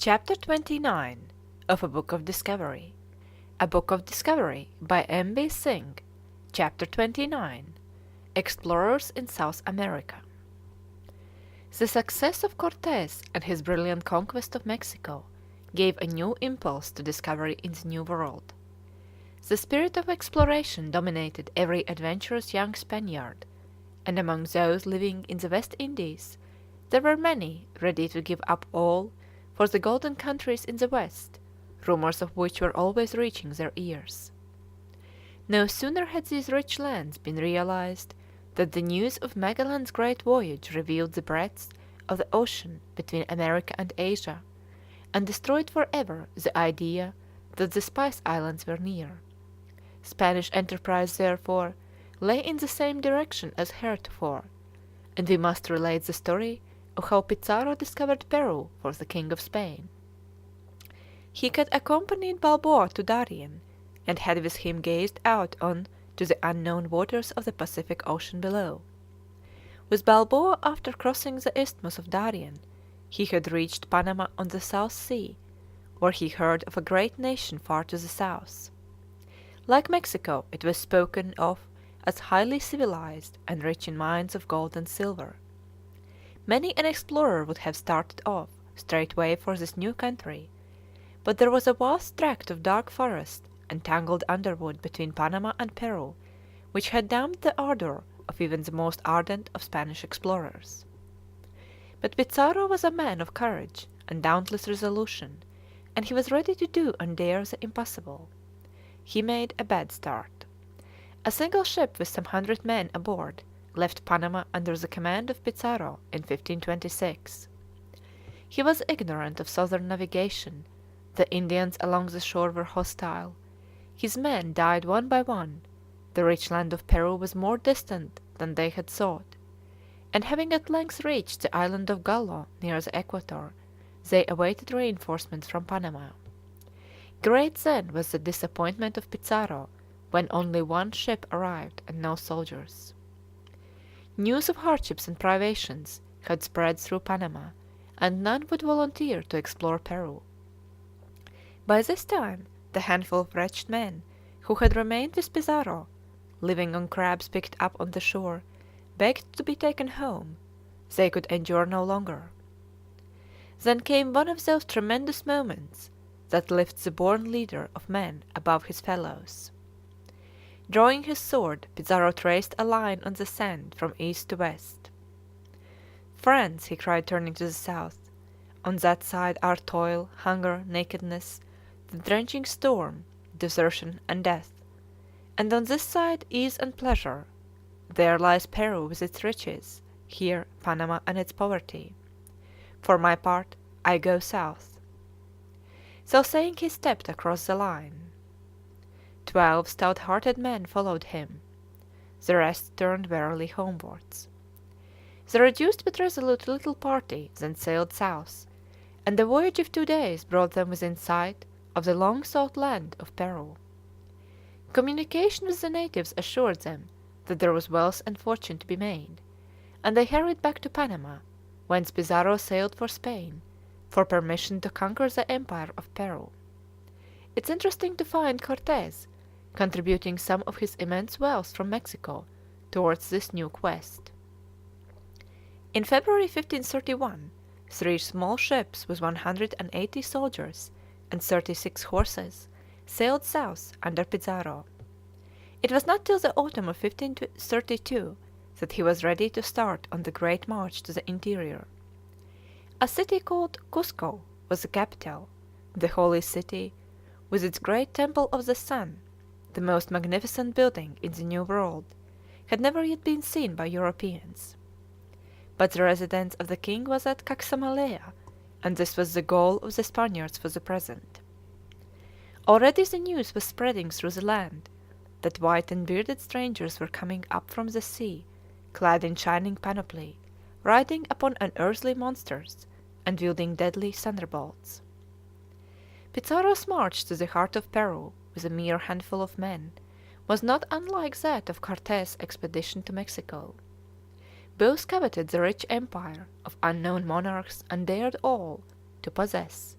Chapter 29 of A Book of Discovery. A Book of Discovery by B Synge. Chapter 29 Explorers in South America. The success of Cortés and his brilliant conquest of Mexico gave a new impulse to discovery in the New World. The spirit of exploration dominated every adventurous young Spaniard, and among those living in the West Indies there were many ready to give up all for the golden countries in the West, rumors of which were always reaching their ears. No sooner had these rich lands been realized than the news of Magellan's great voyage revealed the breadth of the ocean between America and Asia, and destroyed forever the idea that the Spice Islands were near. Spanish enterprise, therefore, lay in the same direction as heretofore, and we must relate the story of how Pizarro discovered Peru for the King of Spain. He had accompanied Balboa to Darien, and had with him gazed out on to the unknown waters of the Pacific Ocean below. With Balboa, after crossing the Isthmus of Darien, he had reached Panama on the South Sea, where he heard of a great nation far to the south. Like Mexico, it was spoken of as highly civilized and rich in mines of gold and silver. Many an explorer would have started off straightway for this new country, but there was a vast tract of dark forest and tangled underwood between Panama and Peru which had damped the ardor of even the most ardent of Spanish explorers. But Pizarro was a man of courage and dauntless resolution, and he was ready to do and dare the impossible. He made a bad start. A single ship with some 100 men aboard left Panama under the command of Pizarro in 1526. He was ignorant of southern navigation, the Indians along the shore were hostile, his men died one by one, the rich land of Peru was more distant than they had thought, and having at length reached the island of Gallo near the equator, they awaited reinforcements from Panama. Great then was the disappointment of Pizarro when only one ship arrived and no soldiers. News of hardships and privations had spread through Panama, and none would volunteer to explore Peru. By this time the handful of wretched men who had remained with Pizarro, living on crabs picked up on the shore, begged to be taken home. They could endure no longer. Then came one of those tremendous moments that lifts the born leader of men above his fellows. Drawing his sword, Pizarro traced a line on the sand from east to west. "Friends," he cried, turning to the south, "on that side are toil, hunger, nakedness, the drenching storm, desertion, and death; and on this side ease and pleasure. There lies Peru with its riches, here Panama and its poverty. For my part, I go south." So saying, he stepped across the line. 12 stout-hearted men followed him. The rest turned wearily homewards. The reduced but resolute little party then sailed south, and the voyage of 2 days brought them within sight of the long-sought land of Peru. Communication with the natives assured them that there was wealth and fortune to be made, and they hurried back to Panama, whence Pizarro sailed for Spain, for permission to conquer the empire of Peru. It's interesting to find Cortés contributing some of his immense wealth from Mexico towards this new quest. In February 1531, 3 small ships with 180 soldiers and 36 horses sailed south under Pizarro. It was not till the autumn of 1532 that he was ready to start on the great march to the interior. A city called Cusco was the capital, the holy city, with its great temple of the sun, the most magnificent building in the New World, had never yet been seen by Europeans. But the residence of the king was at Caxamalea, and this was the goal of the Spaniards for the present. Already the news was spreading through the land that white and bearded strangers were coming up from the sea, clad in shining panoply, riding upon unearthly monsters, and wielding deadly thunderbolts. Pizarro's march to the heart of Peru with a mere handful of men was not unlike that of Cortés' expedition to Mexico. Both coveted the rich empire of unknown monarchs and dared all to possess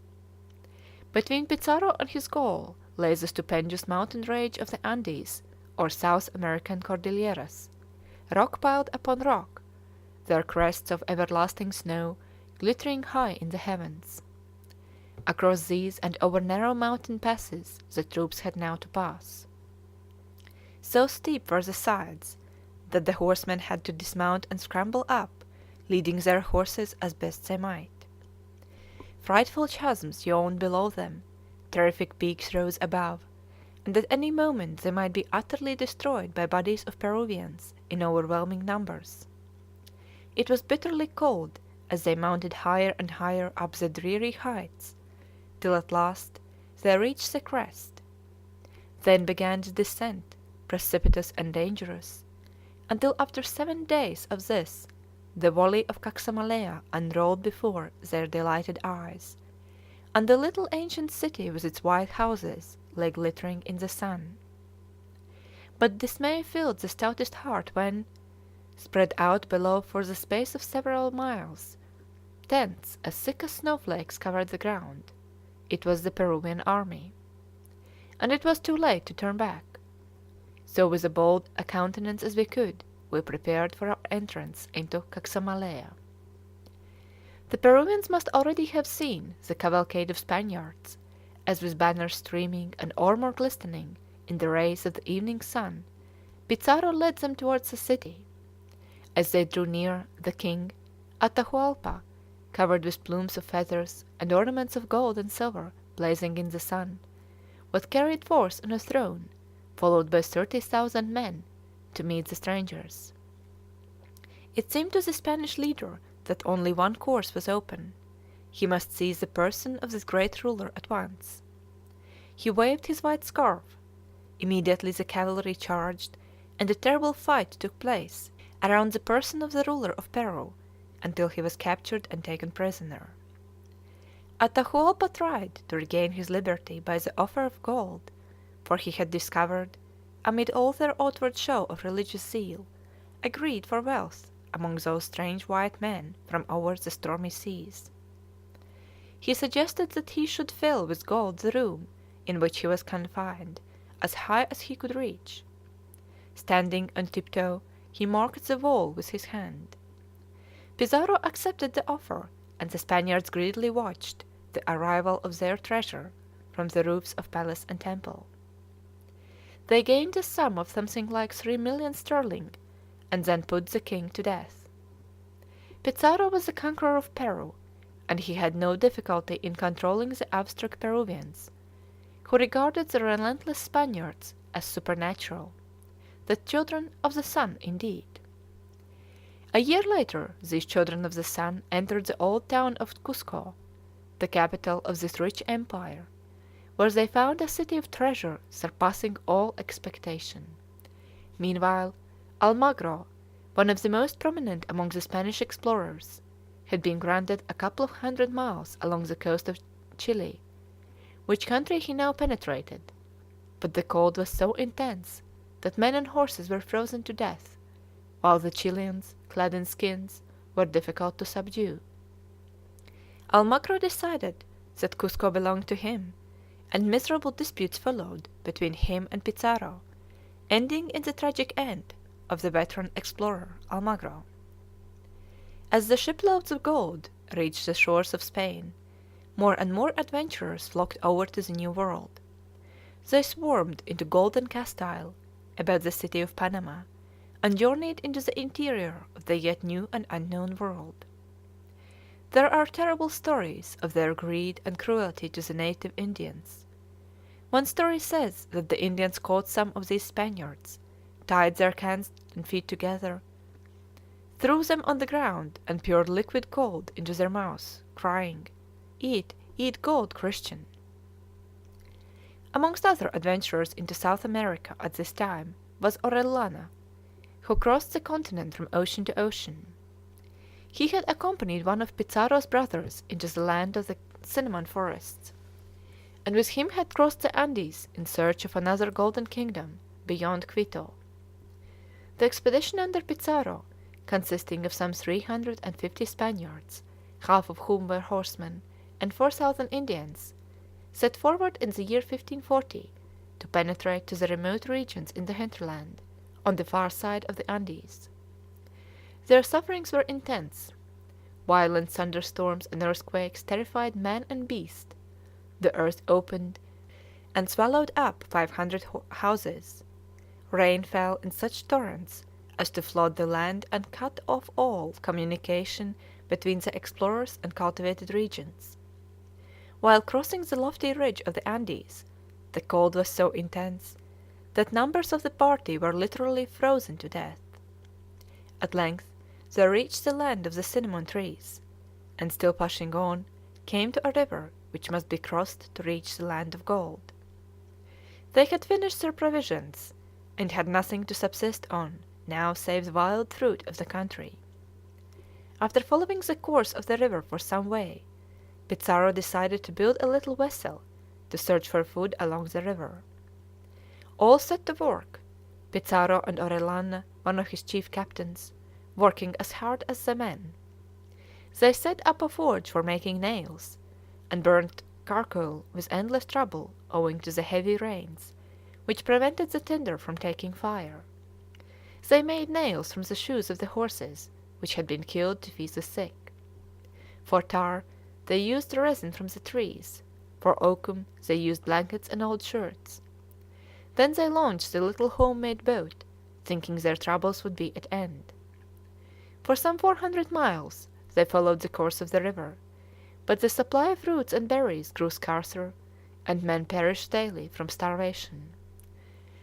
Between Pizarro and his goal lay the stupendous mountain range of the Andes, or South American Cordilleras, rock piled upon rock, their crests of everlasting snow glittering high in the heavens. Across these and over narrow mountain passes the troops had now to pass. So steep were the sides that the horsemen had to dismount and scramble up, leading their horses as best they might. Frightful chasms yawned below them, terrific peaks rose above, and at any moment they might be utterly destroyed by bodies of Peruvians in overwhelming numbers. It was bitterly cold as they mounted higher and higher up the dreary heights, till at last they reached the crest. Then began the descent, precipitous and dangerous, until after 7 days of this the valley of Caxamalea unrolled before their delighted eyes, and the little ancient city with its white houses lay glittering in the sun. But dismay filled the stoutest heart when, spread out below for the space of several miles, tents as thick as snowflakes covered the ground. It was the Peruvian army. And it was too late to turn back. So with as bold a countenance as we could, we prepared for our entrance into Caxamalea. The Peruvians must already have seen the cavalcade of Spaniards, as with banners streaming and armor glistening in the rays of the evening sun, Pizarro led them towards the city. As they drew near, the king, Atahualpa, covered with plumes of feathers and ornaments of gold and silver blazing in the sun, was carried forth on a throne, followed by 30,000 men, to meet the strangers. It seemed to the Spanish leader that only one course was open. He must seize the person of this great ruler at once. He waved his white scarf. Immediately the cavalry charged, and a terrible fight took place around the person of the ruler of Peru, until he was captured and taken prisoner. Atahualpa tried to regain his liberty by the offer of gold, for he had discovered, amid all their outward show of religious zeal, a greed for wealth among those strange white men from over the stormy seas. He suggested that he should fill with gold the room in which he was confined, as high as he could reach. Standing on tiptoe, he marked the wall with his hand. Pizarro accepted the offer, and the Spaniards greedily watched the arrival of their treasure from the roofs of palace and temple. They gained a sum of something like 3 millions sterling, and then put the king to death. Pizarro was the conqueror of Peru, and he had no difficulty in controlling the abstract Peruvians, who regarded the relentless Spaniards as supernatural, the children of the sun indeed. A year later these children of the sun entered the old town of Cusco, the capital of this rich empire, where they found a city of treasure surpassing all expectation. Meanwhile, Almagro, one of the most prominent among the Spanish explorers, had been granted a couple of 100 miles along the coast of Chile, which country he now penetrated, but the cold was so intense that men and horses were frozen to death, while the Chileans, clad in skins, were difficult to subdue. Almagro decided that Cusco belonged to him, and miserable disputes followed between him and Pizarro, ending in the tragic end of the veteran explorer Almagro. As the shiploads of gold reached the shores of Spain, more and more adventurers flocked over to the New World. They swarmed into Golden Castile, about the city of Panama, and journeyed into the interior of the yet new and unknown world. There are terrible stories of their greed and cruelty to the native Indians. One story says that the Indians caught some of these Spaniards, tied their hands and feet together, threw them on the ground, and poured liquid gold into their mouths, crying, "Eat, eat gold, Christian!" Amongst other adventurers into South America at this time was Orellana, who crossed the continent from ocean to ocean. He had accompanied one of Pizarro's brothers into the land of the cinnamon forests, and with him had crossed the Andes in search of another golden kingdom beyond Quito. The expedition under Pizarro, consisting of some 350 Spaniards, half of whom were horsemen, and 4,000 Indians, set forward in the year 1540 to penetrate to the remote regions in the hinterland, on the far side of the Andes. Their sufferings were intense. Violent thunderstorms and earthquakes terrified man and beast. The earth opened and swallowed up 500 houses. Rain fell in such torrents as to flood the land and cut off all communication between the explorers and cultivated regions. While crossing the lofty ridge of the Andes, the cold was so intense that numbers of the party were literally frozen to death. At length they reached the land of the cinnamon trees, and still pushing on, came to a river which must be crossed to reach the land of gold. They had finished their provisions, and had nothing to subsist on now save the wild fruit of the country. After following the course of the river for some way, Pizarro decided to build a little vessel to search for food along the river. All set to work, Pizarro and Orellana, one of his chief captains, working as hard as the men. They set up a forge for making nails, and burnt charcoal with endless trouble owing to the heavy rains, which prevented the tinder from taking fire. They made nails from the shoes of the horses which had been killed to feed the sick. For tar they used resin from the trees, for oakum they used blankets and old shirts. Then they launched the little home-made boat, thinking their troubles would be at end. For some 400 miles they followed the course of the river, but the supply of roots and berries grew scarcer, and men perished daily from starvation.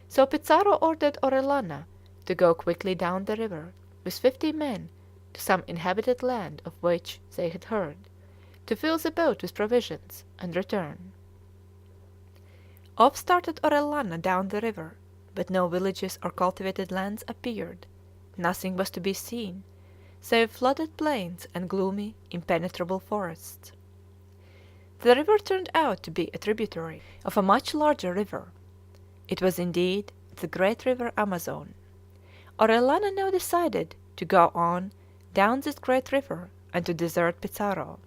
So Pizarro ordered Orellana to go quickly down the river with 50 men to some inhabited land of which they had heard, to fill the boat with provisions and return. Off started Orellana down the river, but no villages or cultivated lands appeared. Nothing was to be seen save flooded plains and gloomy, impenetrable forests. The river turned out to be a tributary of a much larger river. It was indeed the great river Amazon. Orellana now decided to go on down this great river and to desert Pizarro.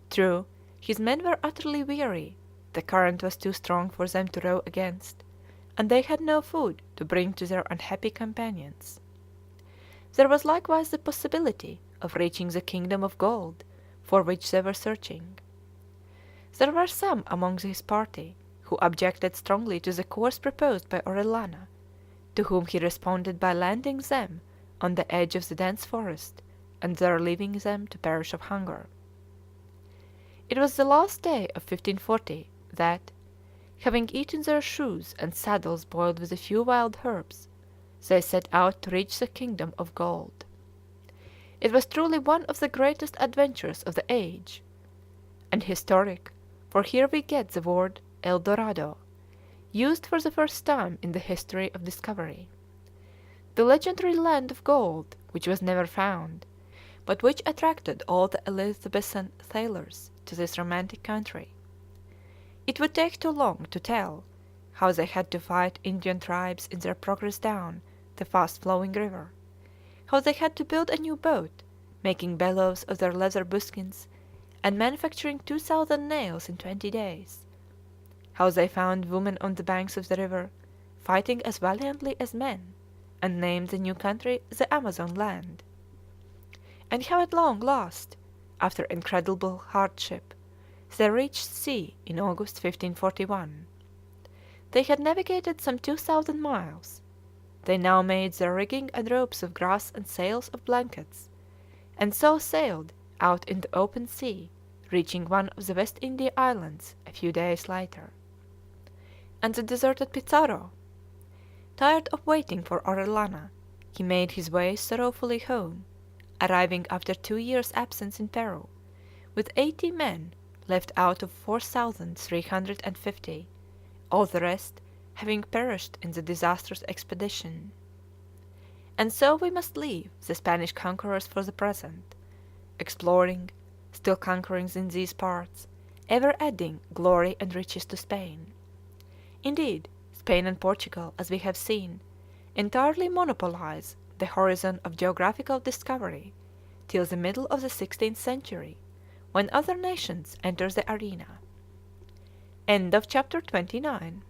True, his men were utterly weary, the current was too strong for them to row against, and they had no food to bring to their unhappy companions. There was likewise the possibility of reaching the kingdom of gold for which they were searching. There were some among his party who objected strongly to the course proposed by Orellana, to whom he responded by landing them on the edge of the dense forest and there leaving them to perish of hunger. It was the last day of 1540 that, having eaten their shoes and saddles boiled with a few wild herbs, they set out to reach the kingdom of gold. It was truly one of the greatest adventures of the age, and historic, for here we get the word El Dorado, used for the first time in the history of discovery. The legendary land of gold which was never found, but which attracted all the Elizabethan sailors to this romantic country. It would take too long to tell how they had to fight Indian tribes in their progress down the fast-flowing river, how they had to build a new boat, making bellows of their leather buskins, and manufacturing 2,000 nails in 20 days, how they found women on the banks of the river, fighting as valiantly as men, and named the new country the Amazon land, and how at long last, after incredible hardship, they reached sea in August 1541. They had navigated some 2,000 miles. They now made their rigging and ropes of grass and sails of blankets, and so sailed out in the open sea, reaching one of the West India islands a few days later. And the deserted Pizarro? Tired of waiting for Orellana, he made his way sorrowfully home, arriving after 2 years' absence in Peru, with 80 men left out of 4,350, all the rest having perished in the disastrous expedition. And so we must leave the Spanish conquerors for the present, exploring, still conquering in these parts, ever adding glory and riches to Spain. Indeed, Spain and Portugal, as we have seen, entirely monopolize the horizon of geographical discovery till the middle of the 16th century, when other nations enter the arena. End of chapter 29.